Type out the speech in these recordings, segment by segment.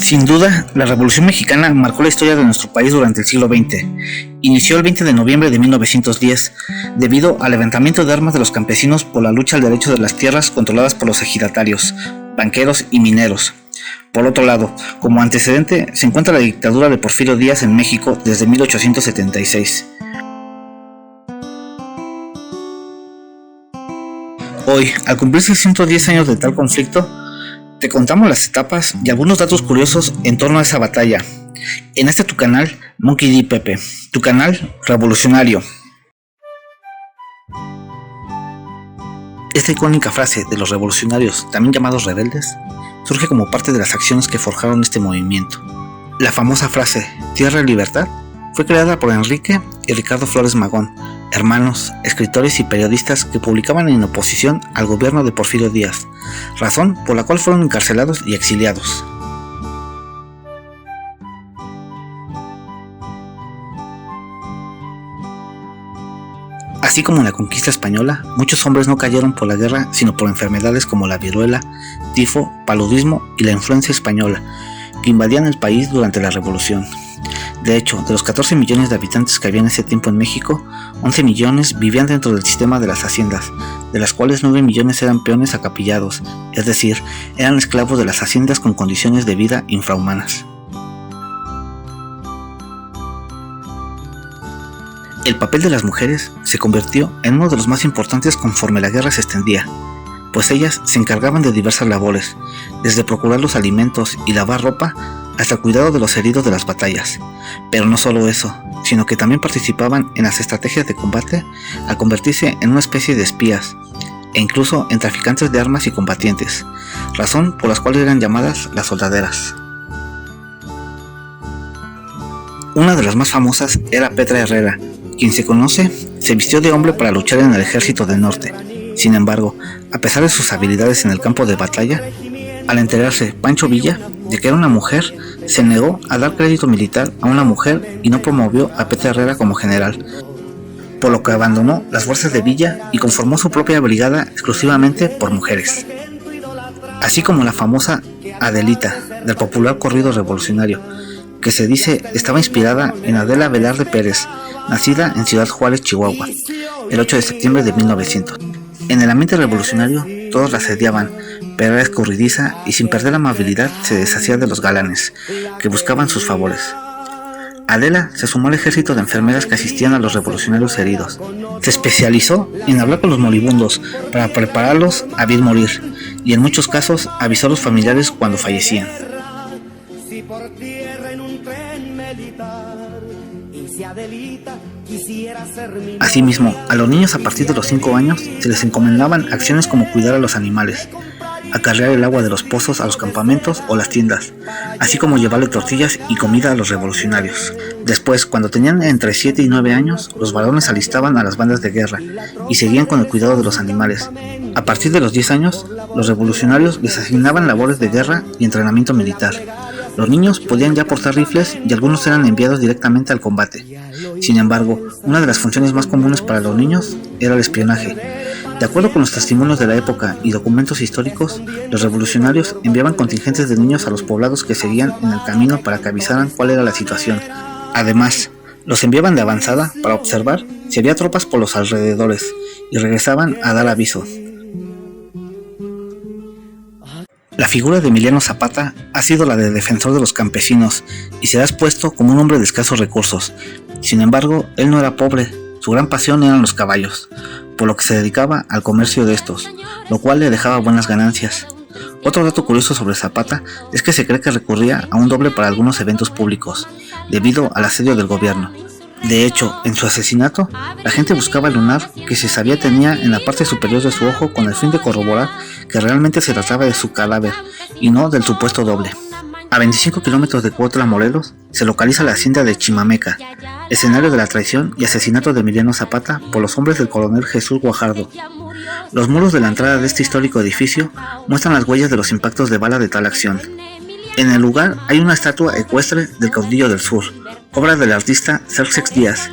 Sin duda, la Revolución Mexicana marcó la historia de nuestro país durante el siglo XX. Inició el 20 de noviembre de 1910, debido al levantamiento de armas de los campesinos por la lucha al derecho de las tierras controladas por los ejidatarios, banqueros y mineros. Por otro lado, como antecedente, se encuentra la dictadura de Porfirio Díaz en México desde 1876. Hoy, al cumplirse 110 años de tal conflicto, te contamos las etapas y algunos datos curiosos en torno a esa batalla. En este tu canal, Monkey D. Pepe, tu canal revolucionario. Esta icónica frase de los revolucionarios, también llamados rebeldes, surge como parte de las acciones que forjaron este movimiento. La famosa frase "Tierra y Libertad" fue creada por Enrique y Ricardo Flores Magón, hermanos, escritores y periodistas que publicaban en oposición al gobierno de Porfirio Díaz, razón por la cual fueron encarcelados y exiliados. Así como en la conquista española, muchos hombres no cayeron por la guerra, sino por enfermedades como la viruela, tifo, paludismo y la influenza española, que invadían el país durante la Revolución. De hecho, de los 14 millones de habitantes que había en ese tiempo en México, 11 millones vivían dentro del sistema de las haciendas, de las cuales 9 millones eran peones acapillados, es decir, eran esclavos de las haciendas con condiciones de vida infrahumanas. El papel de las mujeres se convirtió en uno de los más importantes conforme la guerra se extendía, pues ellas se encargaban de diversas labores, desde procurar los alimentos y lavar ropa hasta el cuidado de los heridos de las batallas. Pero no solo eso, sino que también participaban en las estrategias de combate al convertirse en una especie de espías, e incluso en traficantes de armas y combatientes, razón por las cuales eran llamadas las soldaderas. Una de las más famosas era Petra Herrera, quien se vistió de hombre para luchar en el ejército del norte. Sin embargo, a pesar de sus habilidades en el campo de batalla, al enterarse Pancho Villa de que era una mujer, se negó a dar crédito militar a una mujer y no promovió a Petra Herrera como general, por lo que abandonó las fuerzas de Villa y conformó su propia brigada exclusivamente por mujeres. Así como la famosa Adelita, del popular corrido revolucionario, que se dice estaba inspirada en Adela Velarde Pérez, nacida en Ciudad Juárez, Chihuahua, el 8 de septiembre de 1900. En el ambiente revolucionario, todos la asediaban, pero era escurridiza y sin perder la amabilidad se deshacía de los galanes, que buscaban sus favores. Adela se sumó al ejército de enfermeras que asistían a los revolucionarios heridos. Se especializó en hablar con los moribundos para prepararlos a bien morir, y en muchos casos avisó a los familiares cuando fallecían. Asimismo, a los niños a partir de los 5 años se les encomendaban acciones como cuidar a los animales, acarrear el agua de los pozos a los campamentos o las tiendas, así como llevarle tortillas y comida a los revolucionarios. Después, cuando tenían entre 7 y 9 años, los varones alistaban a las bandas de guerra y seguían con el cuidado de los animales. A partir de los 10 años, los revolucionarios les asignaban labores de guerra y entrenamiento militar. Los niños podían ya portar rifles y algunos eran enviados directamente al combate. Sin embargo, una de las funciones más comunes para los niños era el espionaje. De acuerdo con los testimonios de la época y documentos históricos, los revolucionarios enviaban contingentes de niños a los poblados que seguían en el camino para que avisaran cuál era la situación. Además, los enviaban de avanzada para observar si había tropas por los alrededores y regresaban a dar aviso. La figura de Emiliano Zapata ha sido la de defensor de los campesinos y se ha expuesto como un hombre de escasos recursos. Sin embargo, él no era pobre, su gran pasión eran los caballos, por lo que se dedicaba al comercio de estos, lo cual le dejaba buenas ganancias. Otro dato curioso sobre Zapata es que se cree que recurría a un doble para algunos eventos públicos, debido al asedio del gobierno. De hecho, en su asesinato, la gente buscaba el lunar que se sabía tenía en la parte superior de su ojo con el fin de corroborar que realmente se trataba de su cadáver y no del supuesto doble. A 25 kilómetros de Cuautla, Morelos, se localiza la hacienda de Chimameca, escenario de la traición y asesinato de Emiliano Zapata por los hombres del coronel Jesús Guajardo. Los muros de la entrada de este histórico edificio muestran las huellas de los impactos de bala de tal acción. En el lugar hay una estatua ecuestre del caudillo del sur, obra del artista Xerxes Díaz,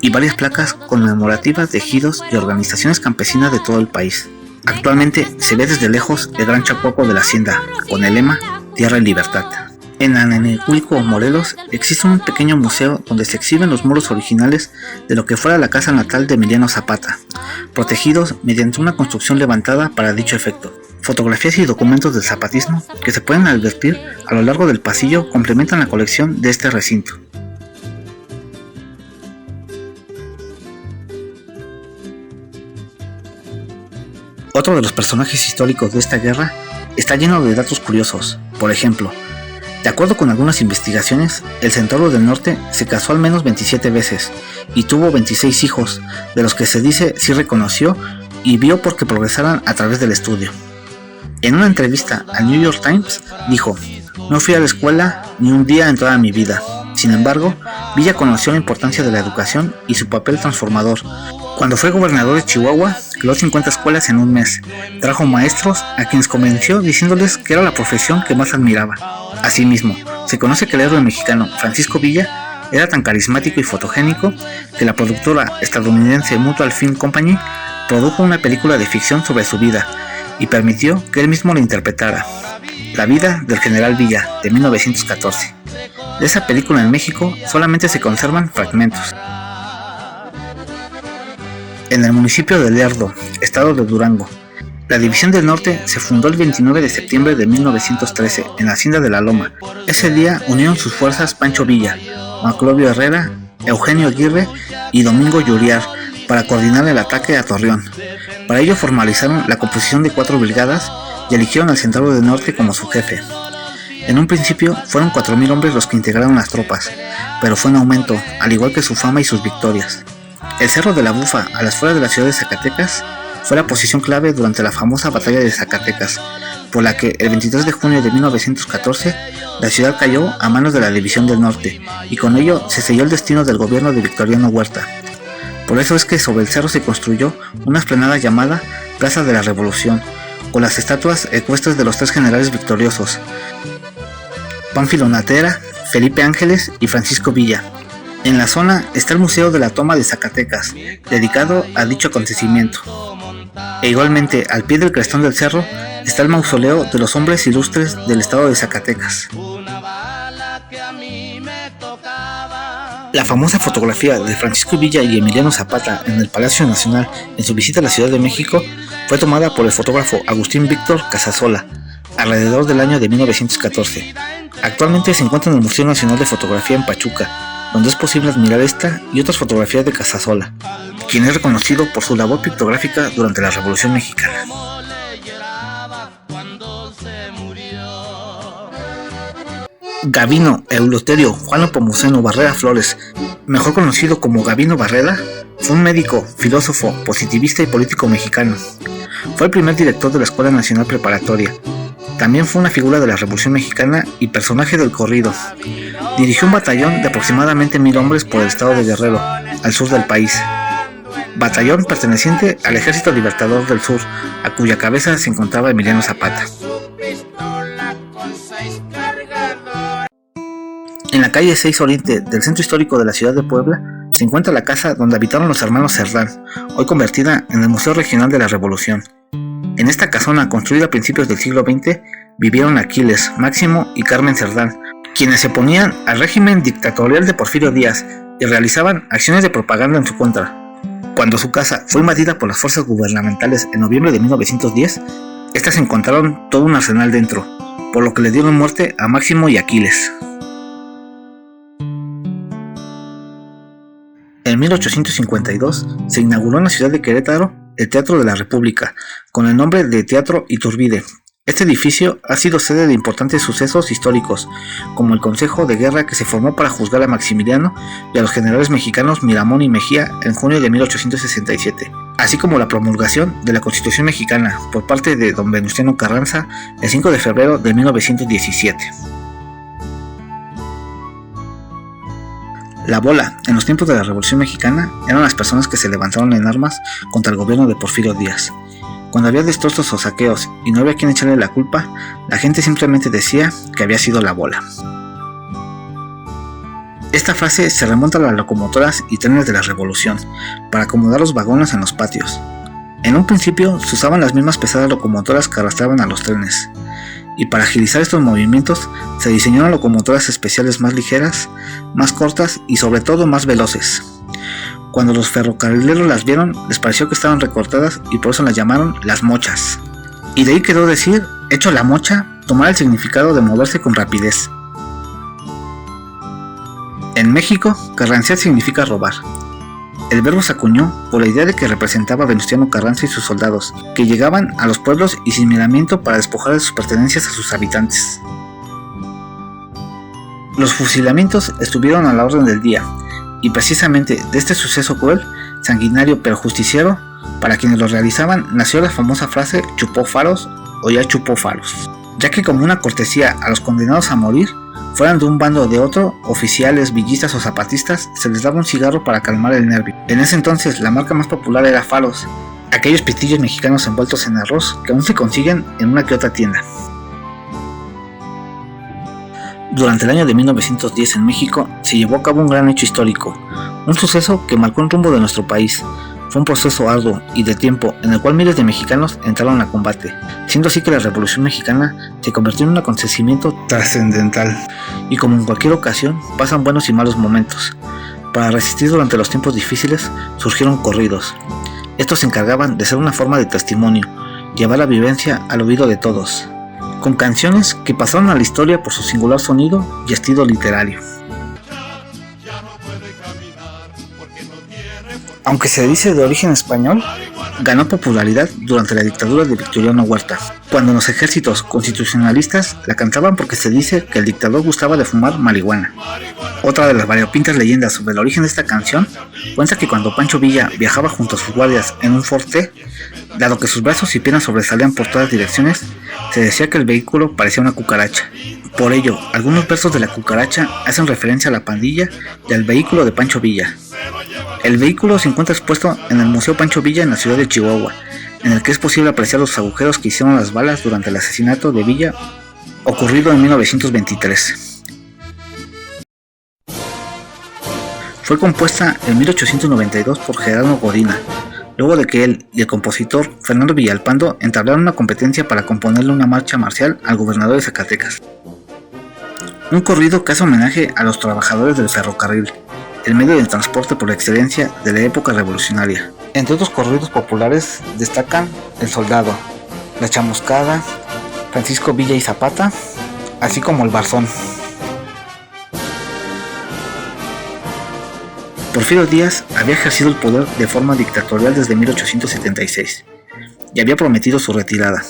y varias placas conmemorativas de ejidos y organizaciones campesinas de todo el país. Actualmente se ve desde lejos el gran chacuaco de la hacienda, con el lema Tierra y Libertad. En Anenecuilco, Morelos, existe un pequeño museo donde se exhiben los muros originales de lo que fuera la casa natal de Emiliano Zapata, protegidos mediante una construcción levantada para dicho efecto. Fotografías y documentos del zapatismo que se pueden advertir a lo largo del pasillo complementan la colección de este recinto. Otro de los personajes históricos de esta guerra está lleno de datos curiosos. Por ejemplo, de acuerdo con algunas investigaciones, el Centauro del Norte se casó al menos 27 veces y tuvo 26 hijos, de los que se dice sí reconoció y vio porque progresaran a través del estudio. En una entrevista al New York Times dijo: "No fui a la escuela ni un día en toda mi vida. Sin embargo, Villa conoció la importancia de la educación y su papel transformador. Cuando fue gobernador de Chihuahua, creó 50 escuelas en un mes. Trajo maestros a quienes convenció diciéndoles que era la profesión que más admiraba. Asimismo, se conoce que el héroe mexicano Francisco Villa era tan carismático y fotogénico que la productora estadounidense Mutual Film Company produjo una película de ficción sobre su vida y permitió que él mismo la interpretara, La vida del general Villa, de 1914. De esa película en México solamente se conservan fragmentos. En el municipio de Lerdo, estado de Durango, la División del Norte se fundó el 29 de septiembre de 1913 en la Hacienda de la Loma. Ese día unieron sus fuerzas Pancho Villa, Maclovio Herrera, Eugenio Aguirre y Domingo Yuriar para coordinar el ataque a Torreón. Para ello formalizaron la composición de 4 brigadas y eligieron al Centauro del Norte como su jefe. En un principio fueron 4,000 hombres los que integraron las tropas, pero fue en aumento, al igual que su fama y sus victorias. El Cerro de la Bufa, a las afueras de la ciudad de Zacatecas, fue la posición clave durante la famosa batalla de Zacatecas, por la que el 23 de junio de 1914 la ciudad cayó a manos de la División del Norte, y con ello se selló el destino del gobierno de Victoriano Huerta. Por eso es que sobre el cerro se construyó una explanada llamada Plaza de la Revolución, con las estatuas ecuestres de los 3 generales victoriosos, Pánfilo Natera, Felipe Ángeles y Francisco Villa. En la zona está el Museo de la Toma de Zacatecas, dedicado a dicho acontecimiento. E igualmente, al pie del crestón del cerro, está el mausoleo de los hombres ilustres del estado de Zacatecas. La famosa fotografía de Francisco Villa y Emiliano Zapata en el Palacio Nacional en su visita a la Ciudad de México fue tomada por el fotógrafo Agustín Víctor Casasola, alrededor del año de 1914. Actualmente se encuentra en el Museo Nacional de Fotografía en Pachuca, donde es posible admirar esta y otras fotografías de Casasola, quien es reconocido por su labor pictográfica durante la Revolución Mexicana. Gabino Eleuterio Juan Nepomuceno Barrera Flores, mejor conocido como Gabino Barrera, fue un médico, filósofo, positivista y político mexicano. Fue el primer director de la Escuela Nacional Preparatoria. También fue una figura de la Revolución Mexicana y personaje del corrido. Dirigió un batallón de aproximadamente 1,000 hombres por el estado de Guerrero, al sur del país. Batallón perteneciente al Ejército Libertador del Sur, a cuya cabeza se encontraba Emiliano Zapata. En la calle 6 Oriente del centro histórico de la ciudad de Puebla se encuentra la casa donde habitaron los hermanos Cerdán, hoy convertida en el Museo Regional de la Revolución. En esta casona, construida a principios del siglo XX, vivieron Aquiles, Máximo y Carmen Cerdán, quienes se oponían al régimen dictatorial de Porfirio Díaz y realizaban acciones de propaganda en su contra. Cuando su casa fue invadida por las fuerzas gubernamentales en noviembre de 1910, estas encontraron todo un arsenal dentro, por lo que le dieron muerte a Máximo y Aquiles. En 1852 se inauguró en la ciudad de Querétaro el Teatro de la República, con el nombre de Teatro Iturbide. Este edificio ha sido sede de importantes sucesos históricos, como el Consejo de Guerra que se formó para juzgar a Maximiliano y a los generales mexicanos Miramón y Mejía en junio de 1867, así como la promulgación de la Constitución Mexicana por parte de don Venustiano Carranza el 5 de febrero de 1917. La bola, en los tiempos de la Revolución Mexicana, eran las personas que se levantaron en armas contra el gobierno de Porfirio Díaz. Cuando había destrozos o saqueos y no había quien echarle la culpa, la gente simplemente decía que había sido la bola. Esta frase se remonta a las locomotoras y trenes de la Revolución, para acomodar los vagones en los patios. En un principio se usaban las mismas pesadas locomotoras que arrastraban a los trenes. y para agilizar estos movimientos se diseñaron locomotoras especiales más ligeras, más cortas y sobre todo más veloces. Cuando los ferrocarrileros las vieron, les pareció que estaban recortadas y por eso las llamaron las mochas. Y de ahí quedó decir, hecho la mocha, tomar el significado de moverse con rapidez. En México, carrancear significa robar. El verbo se acuñó por la idea de que representaba a Venustiano Carranza y sus soldados, que llegaban a los pueblos y sin miramiento para despojar de sus pertenencias a sus habitantes. Los fusilamientos estuvieron a la orden del día, y precisamente de este suceso cruel, sanguinario pero justiciero, para quienes lo realizaban nació la famosa frase chupó faros o ya chupó faros, ya que como una cortesía a los condenados a morir, fueran de un bando o de otro, oficiales, villistas o zapatistas, se les daba un cigarro para calmar el nervio. En ese entonces la marca más popular era Faros, aquellos pitillos mexicanos envueltos en arroz que aún se consiguen en una que otra tienda. Durante el año de 1910 en México se llevó a cabo un gran hecho histórico, un suceso que marcó el rumbo de nuestro país. Fue un proceso arduo y de tiempo en el cual miles de mexicanos entraron a combate, siendo así que la Revolución Mexicana se convirtió en un acontecimiento trascendental. Y como en cualquier ocasión, pasan buenos y malos momentos. Para resistir durante los tiempos difíciles, surgieron corridos. Estos se encargaban de ser una forma de testimonio, llevar la vivencia al oído de todos, con canciones que pasaron a la historia por su singular sonido y estilo literario. Aunque se dice de origen español, ganó popularidad durante la dictadura de Victoriano Huerta, cuando los ejércitos constitucionalistas la cantaban porque se dice que el dictador gustaba de fumar marihuana. Otra de las variopintas leyendas sobre el origen de esta canción cuenta que cuando Pancho Villa viajaba junto a sus guardias en un Ford T, dado que sus brazos y piernas sobresalían por todas direcciones, se decía que el vehículo parecía una cucaracha. Por ello, algunos versos de la cucaracha hacen referencia a la pandilla y al vehículo de Pancho Villa. El vehículo se encuentra expuesto en el Museo Pancho Villa en la ciudad de Chihuahua, en el que es posible apreciar los agujeros que hicieron las balas durante el asesinato de Villa ocurrido en 1923. Fue compuesta en 1892 por Gerardo Godina, luego de que él y el compositor Fernando Villalpando entablaron una competencia para componerle una marcha marcial al gobernador de Zacatecas. Un corrido que hace homenaje a los trabajadores del ferrocarril, el medio de transporte por excelencia de la época revolucionaria. Entre otros corridos populares destacan El Soldado, La Chamuscada, Francisco Villa y Zapata, así como El Barzón. Porfirio Díaz había ejercido el poder de forma dictatorial desde 1876 y había prometido su retirada,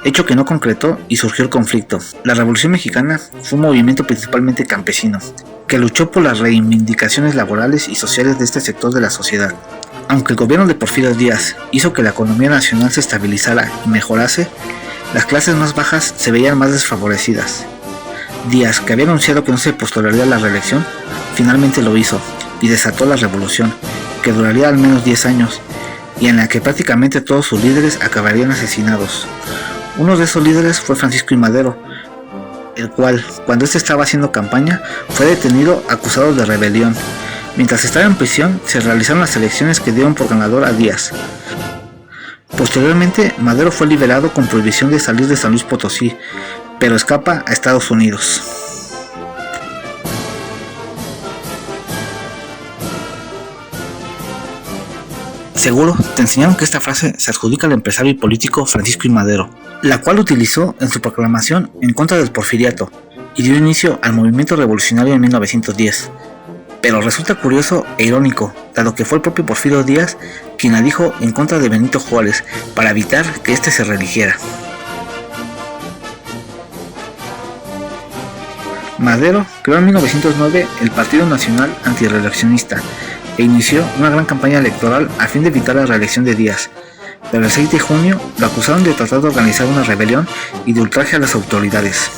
hecho que no concretó y surgió el conflicto. La Revolución Mexicana fue un movimiento principalmente campesino, que luchó por las reivindicaciones laborales y sociales de este sector de la sociedad. Aunque el gobierno de Porfirio Díaz hizo que la economía nacional se estabilizara y mejorase, las clases más bajas se veían más desfavorecidas. Díaz, que había anunciado que no se postularía a la reelección, finalmente lo hizo y desató la revolución, que duraría al menos 10 años, y en la que prácticamente todos sus líderes acabarían asesinados. Uno de esos líderes fue Francisco I. Madero, el cual, cuando este estaba haciendo campaña, fue detenido acusado de rebelión. Mientras estaba en prisión, se realizaron las elecciones que dieron por ganador a Díaz. Posteriormente, Madero fue liberado con prohibición de salir de San Luis Potosí, pero escapa a Estados Unidos. Seguro te enseñaron que esta frase se adjudica al empresario y político Francisco I. Madero, la cual utilizó en su proclamación en contra del porfiriato y dio inicio al movimiento revolucionario en 1910. Pero resulta curioso e irónico, dado que fue el propio Porfirio Díaz quien la dijo en contra de Benito Juárez para evitar que éste se reeligiera. Madero creó en 1909 el Partido Nacional Antirreeleccionista e inició una gran campaña electoral a fin de evitar la reelección de Díaz, pero el 6 de junio lo acusaron de tratar de organizar una rebelión y de ultraje a las autoridades,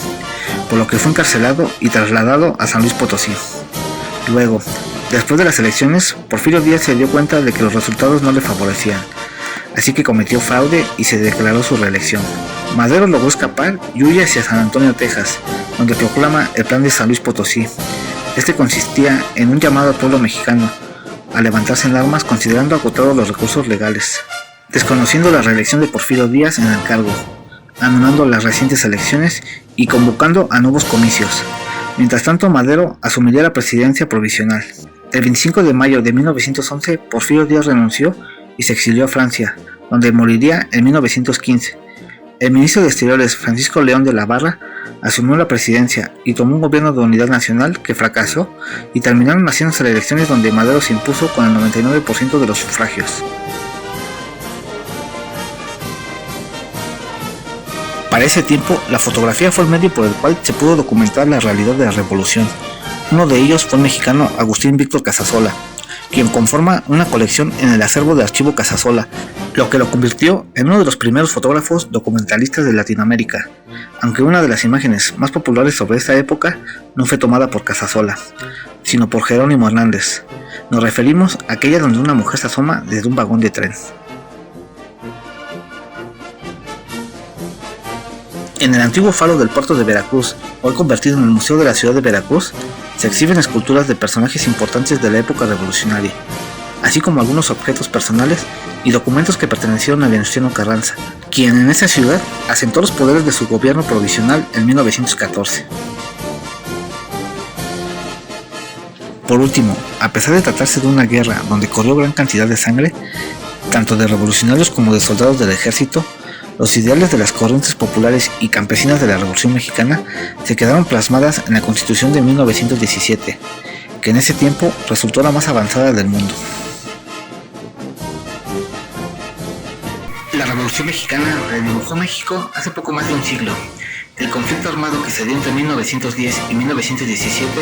por lo que fue encarcelado y trasladado a San Luis Potosí. Luego, después de las elecciones, Porfirio Díaz se dio cuenta de que los resultados no le favorecían, así que cometió fraude y se declaró su reelección. Madero logró escapar y huye hacia San Antonio, Texas, donde proclama el Plan de San Luis Potosí. Este consistía en un llamado al pueblo mexicano a levantarse en armas considerando agotados los recursos legales, desconociendo la reelección de Porfirio Díaz en el cargo. anulando las recientes elecciones y convocando a nuevos comicios. Mientras tanto, Madero asumiría la presidencia provisional. El 25 de mayo de 1911, Porfirio Díaz renunció y se exilió a Francia, donde moriría en 1915. El ministro de Exteriores, Francisco León de la Barra, asumió la presidencia y tomó un gobierno de unidad nacional que fracasó y terminaron haciéndose las elecciones donde Madero se impuso con el 99% de los sufragios. Para ese tiempo, la fotografía fue el medio por el cual se pudo documentar la realidad de la revolución. Uno de ellos fue el mexicano Agustín Víctor Casasola, quien conforma una colección en el acervo de Archivo Casasola, lo que lo convirtió en uno de los primeros fotógrafos documentalistas de Latinoamérica, aunque una de las imágenes más populares sobre esta época no fue tomada por Casasola, sino por Jerónimo Hernández. Nos referimos a aquella donde una mujer se asoma desde un vagón de tren. En el antiguo faro del puerto de Veracruz, hoy convertido en el Museo de la Ciudad de Veracruz, se exhiben esculturas de personajes importantes de la época revolucionaria, así como algunos objetos personales y documentos que pertenecieron a Venustiano Carranza, quien en esa ciudad asentó los poderes de su gobierno provisional en 1914. Por último, a pesar de tratarse de una guerra donde corrió gran cantidad de sangre, tanto de revolucionarios como de soldados del ejército, los ideales de las corrientes populares y campesinas de la Revolución Mexicana se quedaron plasmadas en la Constitución de 1917, que en ese tiempo resultó la más avanzada del mundo. La Revolución Mexicana redibujó México hace poco más de un siglo. El conflicto armado que se dio entre 1910 y 1917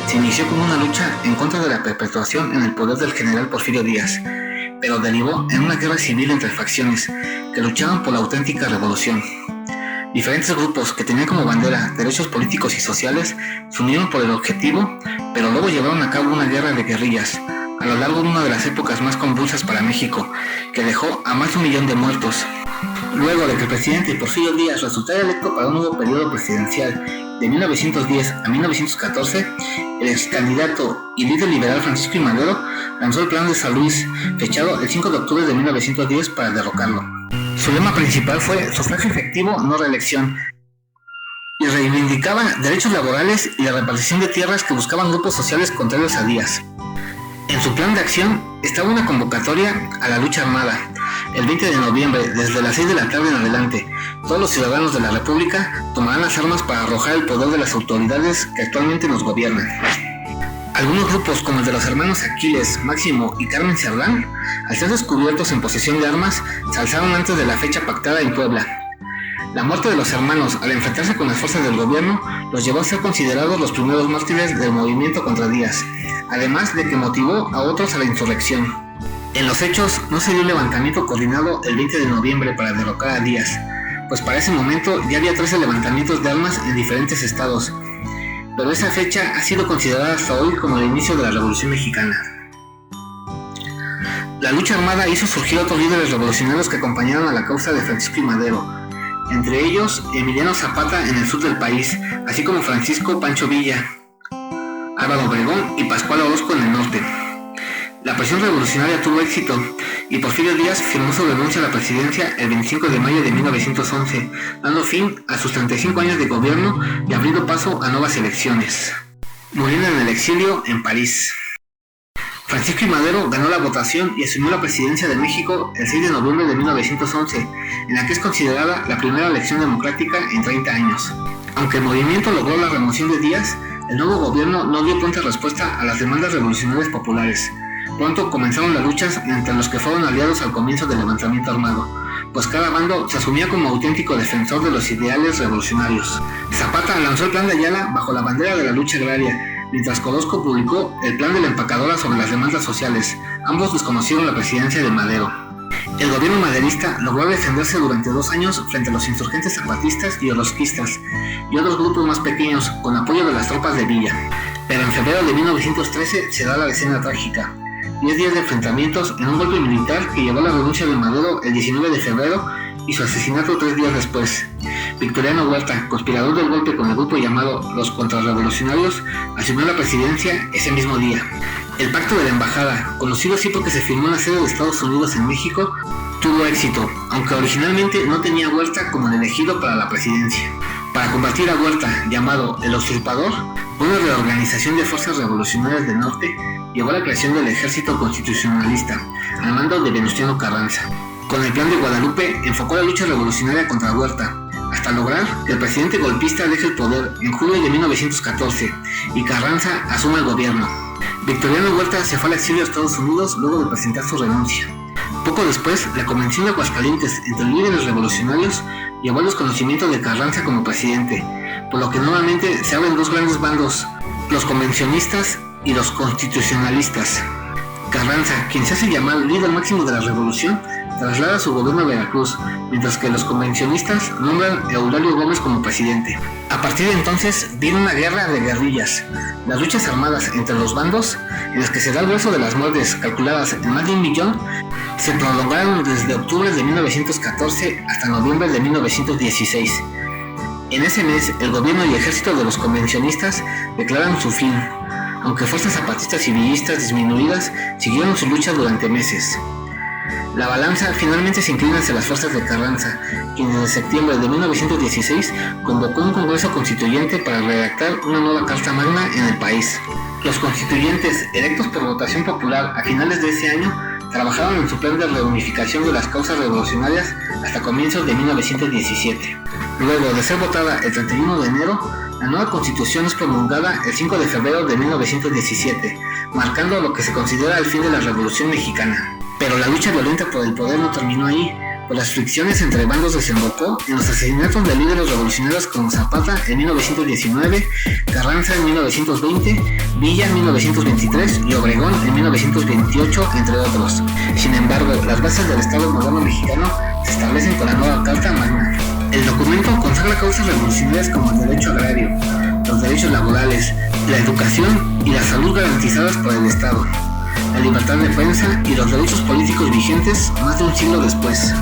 se inició como una lucha en contra de la perpetuación en el poder del general Porfirio Díaz, pero derivó en una guerra civil entre facciones que luchaban por la auténtica revolución. Diferentes grupos que tenían como bandera derechos políticos y sociales se unieron por el objetivo, pero luego llevaron a cabo una guerra de guerrillas a lo largo de una de las épocas más convulsas para México, que dejó a más de 1 millón de muertos. Luego de que el presidente Porfirio Díaz resultara electo para un nuevo periodo presidencial de 1910 a 1914, el ex candidato y líder liberal Francisco I. Madero lanzó el Plan de San Luis, fechado el 5 de octubre de 1910 para derrocarlo. Su lema principal fue sufragio efectivo, no reelección, y reivindicaba derechos laborales y la repartición de tierras que buscaban grupos sociales contrarios a Díaz. En su plan de acción estaba una convocatoria a la lucha armada. El 20 de noviembre, desde las 6 de la tarde en adelante, todos los ciudadanos de la República tomarán las armas para arrojar el poder de las autoridades que actualmente nos gobiernan. Algunos grupos, como el de los hermanos Aquiles, Máximo y Carmen Cerdán, al ser descubiertos en posesión de armas, se alzaron antes de la fecha pactada en Puebla. La muerte de los hermanos, al enfrentarse con las fuerzas del gobierno, los llevó a ser considerados los primeros mártires del movimiento contra Díaz, además de que motivó a otros a la insurrección. En los hechos, no se dio un levantamiento coordinado el 20 de noviembre para derrocar a Díaz, pues para ese momento ya había 13 levantamientos de armas en diferentes estados, pero esa fecha ha sido considerada hasta hoy como el inicio de la Revolución Mexicana. La lucha armada hizo surgir otros líderes revolucionarios que acompañaron a la causa de Francisco I. Madero, entre ellos Emiliano Zapata en el sur del país, así como Francisco Pancho Villa, Álvaro Obregón y Pascual Orozco en el norte. La presión revolucionaria tuvo éxito y Porfirio Díaz firmó su renuncia a la presidencia el 25 de mayo de 1911, dando fin a sus 35 años de gobierno y abriendo paso a nuevas elecciones. Muriendo en el exilio en París. Francisco I. Madero ganó la votación y asumió la presidencia de México el 6 de noviembre de 1911, en la que es considerada la primera elección democrática en 30 años. Aunque el movimiento logró la remoción de Díaz, el nuevo gobierno no dio pronta respuesta a las demandas revolucionarias populares. Pronto comenzaron las luchas entre los que fueron aliados al comienzo del levantamiento armado, pues cada bando se asumía como auténtico defensor de los ideales revolucionarios. Zapata lanzó el Plan de Ayala bajo la bandera de la lucha agraria, mientras Orozco publicó el Plan de la Empacadora sobre las demandas sociales. Ambos desconocieron la presidencia de Madero. El gobierno maderista logró defenderse durante 2 años frente a los insurgentes zapatistas y orozquistas y otros grupos más pequeños con apoyo de las tropas de Villa. Pero en febrero de 1913 se da la escena trágica. 10 días de enfrentamientos en un golpe militar que llevó a la renuncia de Madero el 19 de febrero y su asesinato 3 días después. Victoriano Huerta, conspirador del golpe con el grupo llamado Los Contrarrevolucionarios, asumió la presidencia ese mismo día. El Pacto de la Embajada, conocido así porque se firmó en la sede de Estados Unidos en México, tuvo éxito, aunque originalmente no tenía a Huerta como el elegido para la presidencia. Para combatir a Huerta, llamado el Usurpador, una reorganización de fuerzas revolucionarias del norte llevó a la creación del Ejército Constitucionalista, al mando de Venustiano Carranza. Con el Plan de Guadalupe enfocó la lucha revolucionaria contra Huerta, hasta lograr que el presidente golpista deje el poder en julio de 1914 y Carranza asuma el gobierno. Victoriano Huerta se fue al exilio a Estados Unidos luego de presentar su renuncia. Poco después, la Convención de Aguascalientes entre líderes revolucionarios llevó al desconocimiento de Carranza como presidente, por lo que nuevamente se abren dos grandes bandos, los convencionistas y los constitucionalistas. Carranza, quien se hace llamar líder máximo de la revolución, traslada su gobierno a Veracruz, mientras que los convencionistas nombran a Eulalio Gómez como presidente. A partir de entonces viene una guerra de guerrillas, las luchas armadas entre los bandos, en las que se da el grueso de las muertes, calculadas en más de 1 millón, se prolongaron desde octubre de 1914 hasta noviembre de 1916. En ese mes, el gobierno y ejército de los convencionistas declaran su fin, aunque fuerzas zapatistas y villistas disminuidas siguieron su lucha durante meses. La balanza finalmente se inclina hacia las fuerzas de Carranza, quien desde septiembre de 1916 convocó un congreso constituyente para redactar una nueva Carta Magna en el país. Los constituyentes, electos por votación popular a finales de ese año, trabajaron en su plan de reunificación de las causas revolucionarias hasta comienzos de 1917. Luego de ser votada el 31 de enero, la nueva constitución es promulgada el 5 de febrero de 1917, marcando lo que se considera el fin de la Revolución Mexicana. Pero la lucha violenta por el poder no terminó ahí, pues las fricciones entre bandos desembocó en los asesinatos de líderes revolucionarios como Zapata en 1919, Carranza en 1920, Villa en 1923 y Obregón en 1928, entre otros. Sin embargo, las bases del Estado moderno mexicano se establecen con la nueva Carta Magna. El documento consagra causas revolucionarias como el derecho agrario, los derechos laborales, la educación y la salud garantizadas por el Estado, la libertad de prensa y los derechos políticos vigentes más de un siglo después.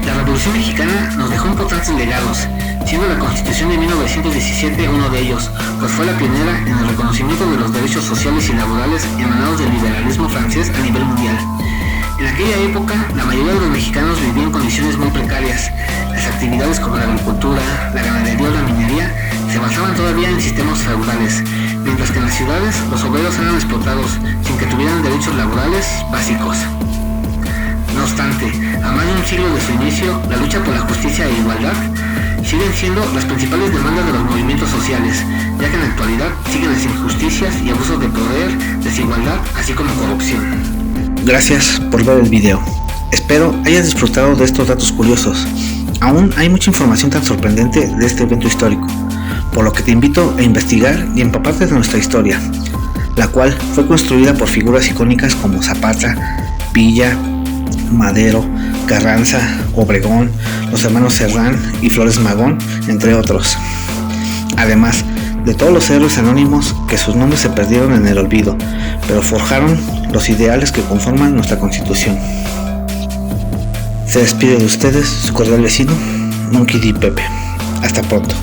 La Revolución Mexicana nos dejó importantes legados, siendo la Constitución de 1917 uno de ellos, pues fue la pionera en el reconocimiento de los derechos sociales y laborales emanados del liberalismo francés a nivel mundial. En aquella época, la mayoría de los mexicanos vivían en condiciones muy precarias. Las actividades como la agricultura, la ganadería o la minería se basaban todavía en sistemas feudales, mientras que en las ciudades los obreros eran explotados sin que tuvieran derechos laborales básicos. No obstante, a más de un siglo de su inicio, la lucha por la justicia e igualdad siguen siendo las principales demandas de los movimientos sociales, ya que en la actualidad siguen las injusticias y abusos de poder, desigualdad, así como corrupción. Gracias por ver el video. Espero hayas disfrutado de estos datos curiosos. Aún hay mucha información tan sorprendente de este evento histórico, por lo que te invito a investigar y empaparte de nuestra historia, la cual fue construida por figuras icónicas como Zapata, Villa, Madero, Carranza, Obregón, los hermanos Serrán y Flores Magón, entre otros. Además de todos los héroes anónimos que sus nombres se perdieron en el olvido, pero forjaron los ideales que conforman nuestra Constitución. Se despide de ustedes su cordial vecino, Monkey D. Pepe. Hasta pronto.